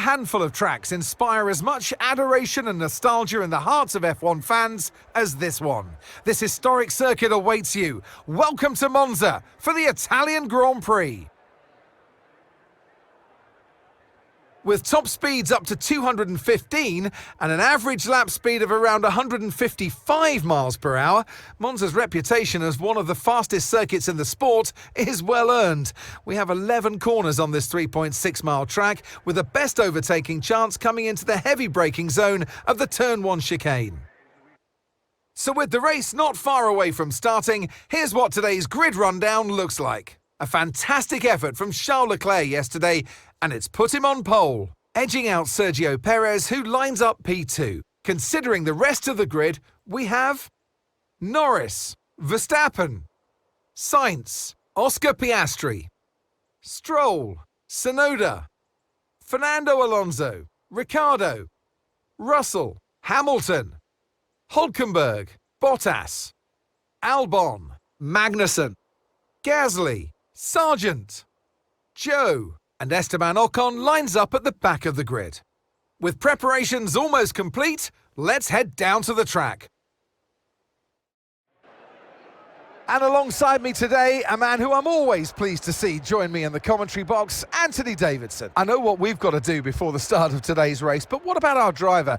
handful of tracks inspire as much adoration and nostalgia in the hearts of F1 fans as this one. This historic circuit awaits you. Welcome to Monza for the Italian Grand Prix. With top speeds up to 215 and an average lap speed of around 155 miles per hour, Monza's reputation as one of the fastest circuits in the sport is well earned. We have 11 corners on this 3.6-mile track, with the best overtaking chance coming into the heavy braking zone of the Turn 1 chicane. So with the race not far away from starting, here's what today's grid rundown looks like. A fantastic effort from Charles Leclerc yesterday, and it's put him on pole, edging out Sergio Perez, who lines up P2. Considering the rest of the grid, we have Norris, Verstappen, Sainz, Oscar Piastri, Stroll, Tsunoda, Fernando Alonso, Ricciardo, Russell, Hamilton, Hülkenberg, Bottas, Albon, Magnussen, Gasly, Sargent, Joe, and Esteban Ocon lines up at the back of the grid. With preparations almost complete, let's head down to the track. And alongside me today, a man who I'm always pleased to see join me in the commentary box, Anthony Davidson. I know what we've got to do before the start of today's race, but what about our driver?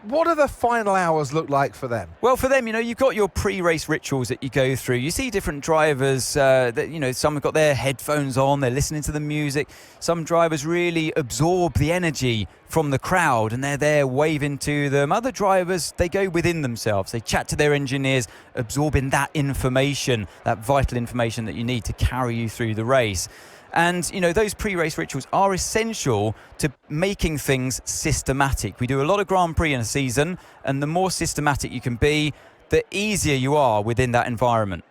What do the final hours look like for them? Well, for them, you've got your pre-race rituals that you go through. You see different drivers that, some have got their headphones on, they're listening to the music. Some drivers really absorb the energy from the crowd and they're there waving to them. Other drivers, they go within themselves. They chat to their engineers, absorbing that information, that vital information that you need to carry you through the race. And, those pre-race rituals are essential to making things systematic. We do a lot of Grand Prix in a season, and the more systematic you can be, the easier you are within that environment.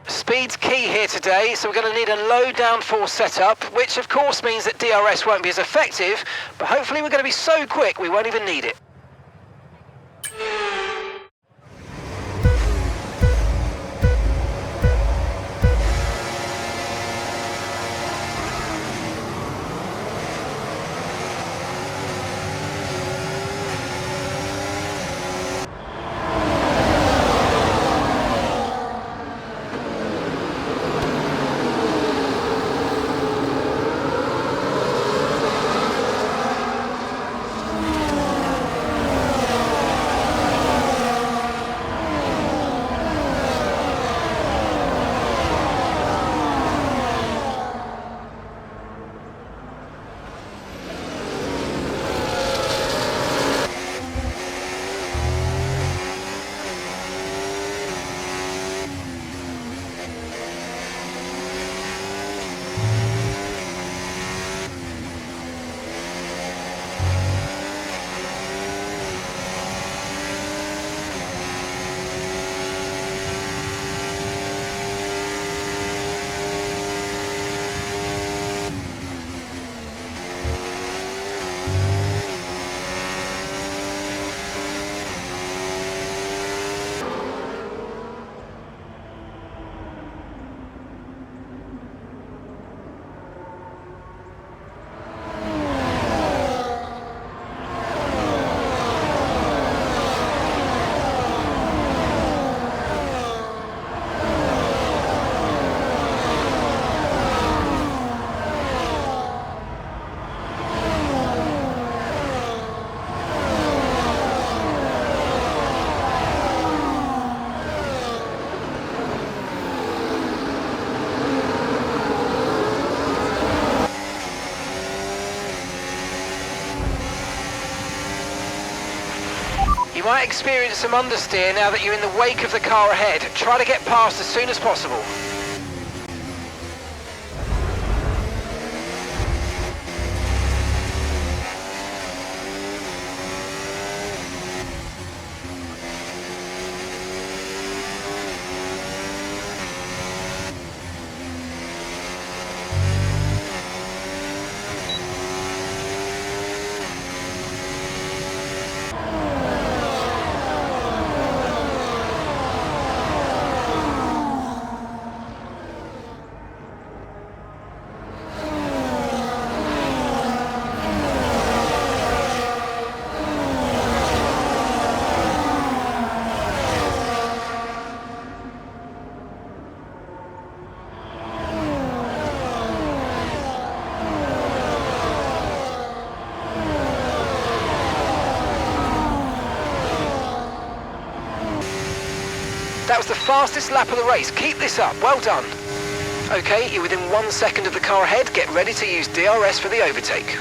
Speed's key here today, so we're going to need a low downforce setup, which of course means that DRS won't be as effective, but hopefully we're going to be so quick we won't even need it. You might experience some understeer now that you're in the wake of the car ahead. Try to get past as soon as possible. That was the fastest lap of the race. Keep this up. Well done. Okay, you're within 1 second of the car ahead. Get ready to use DRS for the overtake.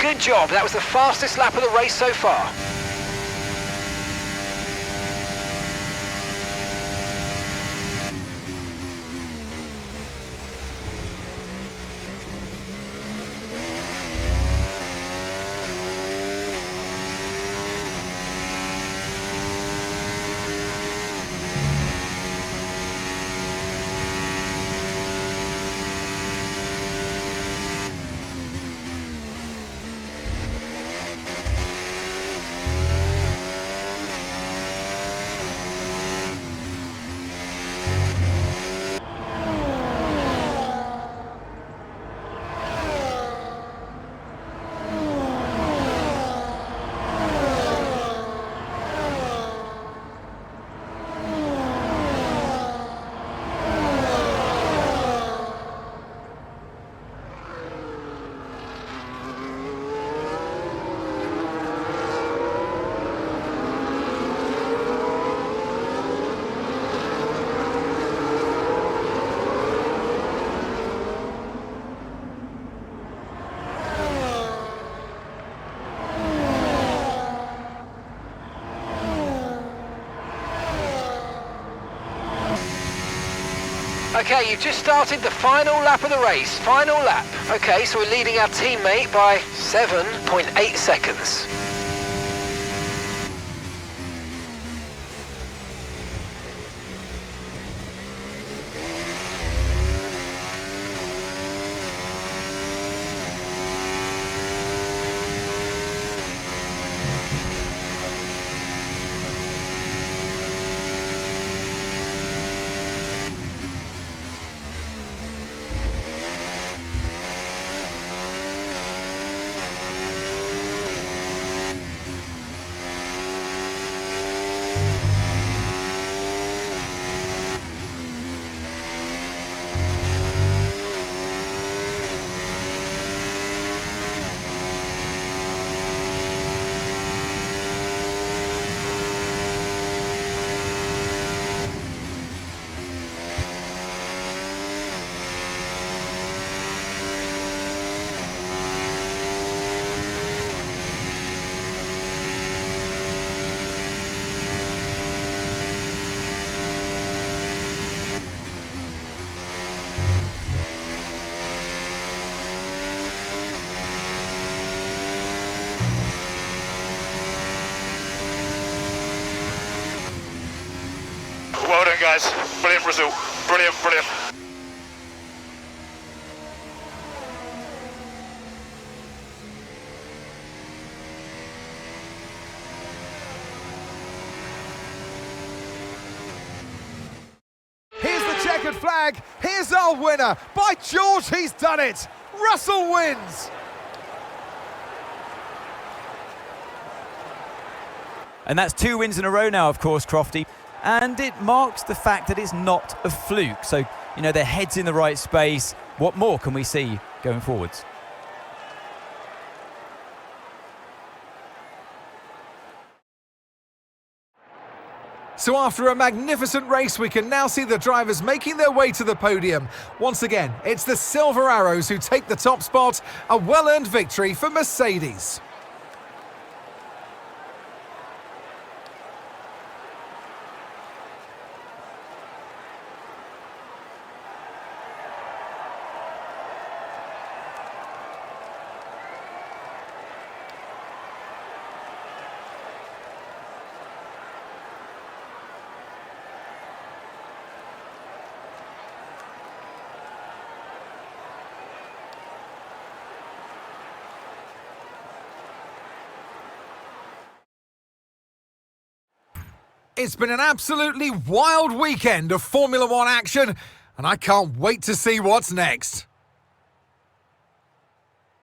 Good job, that was the fastest lap of the race so far. Okay, you've just started the final lap of the race. Final lap. Okay, so we're leading our teammate by 7.8 seconds. Well done, guys. Brilliant result. Brilliant, brilliant. Here's the checkered flag. Here's our winner. By George, he's done it. Russell wins. And that's 2 wins in a row now, of course, Crofty. And it marks the fact that it's not a fluke. So, you know, their head's in the right space. What more can we see going forwards? So after a magnificent race, we can now see the drivers making their way to the podium. Once again, it's the Silver Arrows who take the top spot, a well-earned victory for Mercedes. It's been an absolutely wild weekend of Formula One action, and I can't wait to see what's next.